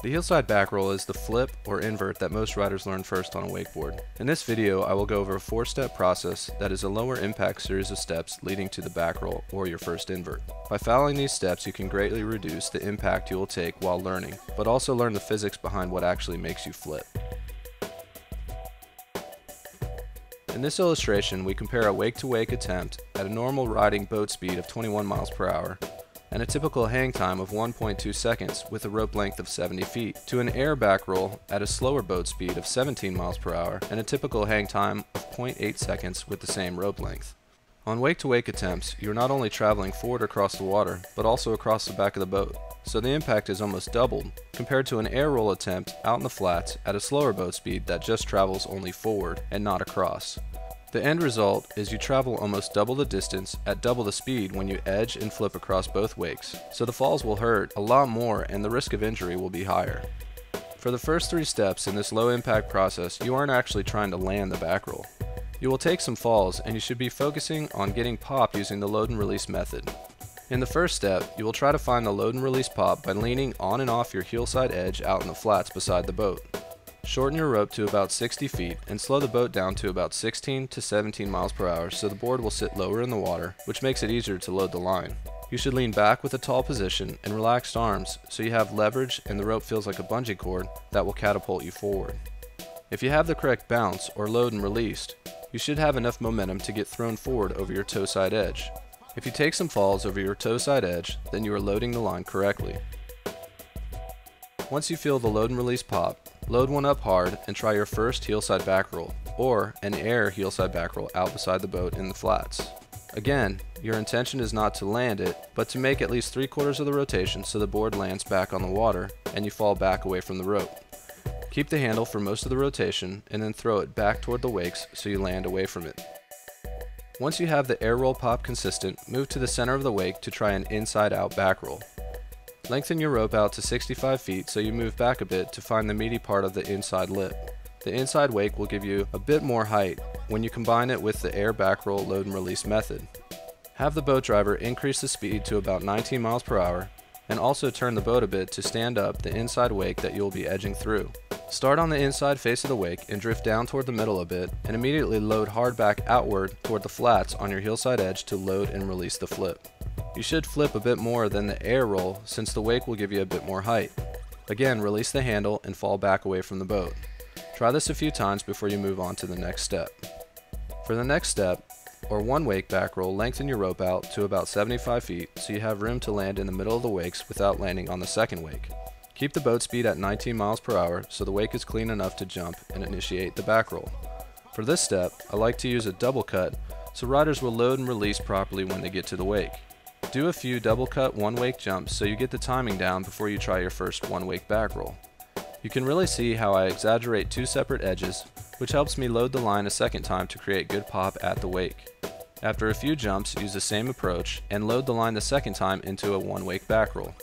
The heelside back roll is the flip or invert that most riders learn first on a wakeboard. In this video, I will go over a 4-step process that is a lower impact series of steps leading to the back roll or your first invert. By following these steps, you can greatly reduce the impact you will take while learning, but also learn the physics behind what actually makes you flip. In this illustration, we compare a wake-to-wake attempt at a normal riding boat speed of 21 miles per hour and a typical hang time of 1.2 seconds with a rope length of 70 feet to an air back roll at a slower boat speed of 17 miles per hour and a typical hang time of 0.8 seconds with the same rope length. On wake-to-wake attempts, you are not only traveling forward across the water, but also across the back of the boat, so the impact is almost doubled compared to an air roll attempt out in the flats at a slower boat speed that just travels only forward and not across. The end result is you travel almost double the distance at double the speed when you edge and flip across both wakes, so the falls will hurt a lot more and the risk of injury will be higher. For the first 3 steps in this low impact process, you aren't actually trying to land the back roll. You will take some falls and you should be focusing on getting pop using the load and release method. In the first step, you will try to find the load and release pop by leaning on and off your heelside edge out in the flats beside the boat. Shorten your rope to about 60 feet and slow the boat down to about 16 to 17 miles per hour so the board will sit lower in the water, which makes it easier to load the line. You should lean back with a tall position and relaxed arms so you have leverage and the rope feels like a bungee cord that will catapult you forward. If you have the correct bounce or load and released, you should have enough momentum to get thrown forward over your toe side edge. If you take some falls over your toe side edge, then you are loading the line correctly. Once you feel the load and release pop, load one up hard and try your first heelside back roll, or an air heelside back roll out beside the boat in the flats. Again, your intention is not to land it, but to make at least 3/4 of the rotation so the board lands back on the water and you fall back away from the rope. Keep the handle for most of the rotation and then throw it back toward the wakes so you land away from it. Once you have the air roll pop consistent, move to the center of the wake to try an inside out back roll. Lengthen your rope out to 65 feet so you move back a bit to find the meaty part of the inside lip. The inside wake will give you a bit more height when you combine it with the air back roll load and release method. Have the boat driver increase the speed to about 19 miles per hour and also turn the boat a bit to stand up the inside wake that you will be edging through. Start on the inside face of the wake and drift down toward the middle a bit and immediately load hard back outward toward the flats on your heelside edge to load and release the flip. You should flip a bit more than the air roll since the wake will give you a bit more height. Again, release the handle and fall back away from the boat. Try this a few times before you move on to the next step. For the next step, or one wake back roll, lengthen your rope out to about 75 feet so you have room to land in the middle of the wakes without landing on the second wake. Keep the boat speed at 19 miles per hour so the wake is clean enough to jump and initiate the back roll. For this step, I like to use a double cut so riders will load and release properly when they get to the wake. Do a few double cut one wake jumps so you get the timing down before you try your first one wake back roll. You can really see how I exaggerate 2 separate edges, which helps me load the line a second time to create good pop at the wake. After a few jumps, use the same approach and load the line the second time into a one wake back roll.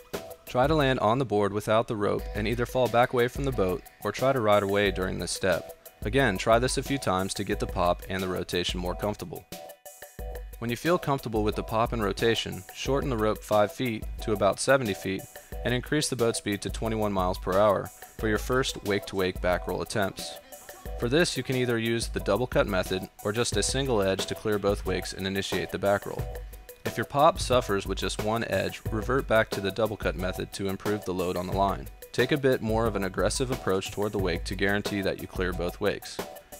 Try to land on the board without the rope and either fall back away from the boat or try to ride away during this step. Again, try this a few times to get the pop and the rotation more comfortable. When you feel comfortable with the pop and rotation, shorten the rope 5 feet to about 70 feet and increase the boat speed to 21 miles per hour for your first wake-to-wake back roll attempts. For this, you can either use the double cut method or just a single edge to clear both wakes and initiate the back roll. If your pop suffers with just one edge, revert back to the double cut method to improve the load on the line. Take a bit more of an aggressive approach toward the wake to guarantee that you clear both wakes.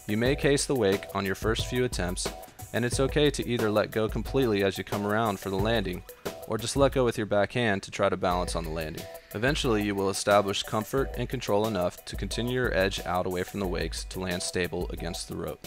You may case the wake on your first few attempts, and it's okay to either let go completely as you come around for the landing, or just let go with your back hand to try to balance on the landing. Eventually you will establish comfort and control enough to continue your edge out away from the wakes to land stable against the rope.